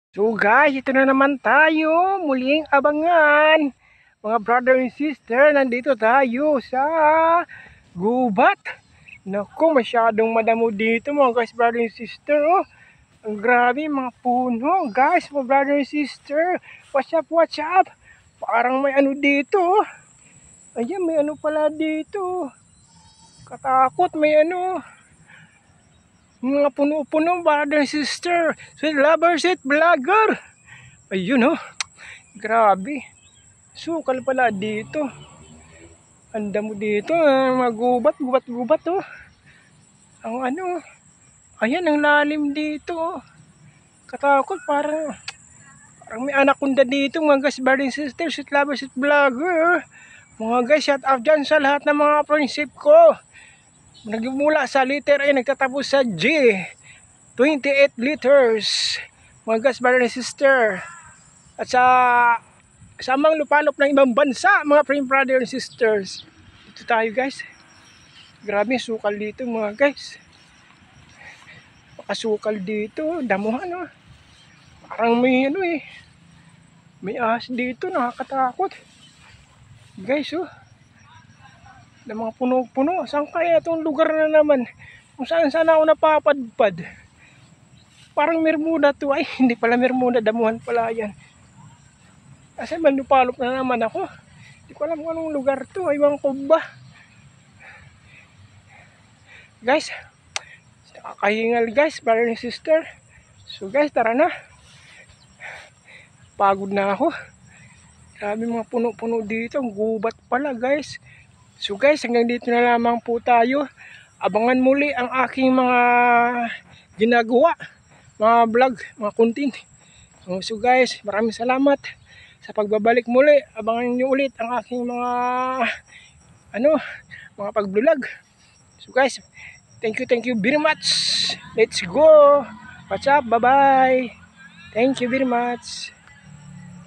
So guys, ito na naman tayo, muling abangan. Mga brother and sister, nandito tayo sa gubat. Naku, masyadong madamo dito mga guys, brother and sister. Oh, ang grabe mga puno. Guys, mga brother and sister, what's up, what's up? Parang may ano dito. Oh. Ayan, may ano pala dito. Katakot, may ano. Mga puno-puno, brother and sister. Sweet lovers, sweet vlogger. Ayun oh. Grabe. Sukal pala dito. Anda mo dito. Mga gubat oh. Ang ano. Ayan, ang lalim dito oh. Katakot, parang may anaconda dito mga guys, brother and sister, sweet lovers, sweet vlogger. Mga guys, shout out dyan sa lahat ng mga friendship ko. Nagmula sa letter A, nagtatapos sa G. 28 liters. Mga guys, brother and sister. At sa kasamang lupalop ng ibang bansa, mga brother and sisters. Dito tayo guys. Grabe sukal dito mga guys. Pakasukal dito, damuhan oh. Parang may ano eh. May ahas dito, nakakatakot. Guys oh. Na mga puno-puno. Saan kaya itong lugar na naman? Kung saan ako napapadpad. Parang Bermuda to. Ay, hindi pala Bermuda, damuhan pala yan. Kasi manlupalop na naman ako. Hindi ko alam kung anong lugar to. Iwan ko ba? Guys, nakakahingal guys, brother and sister. So guys, tara na. Pagod na ako. Grabe mga puno-puno dito. Ang gubat pala guys. So guys, hanggang dito na lamang po tayo. Abangan muli ang aking mga ginagawa. Mga vlog, mga content. So guys, maraming salamat sa pagbabalik muli. Abangan nyo ulit ang aking mga mga pag-vlog. So guys, thank you very much. Let's go. What's up? Bye-bye. Thank you very much.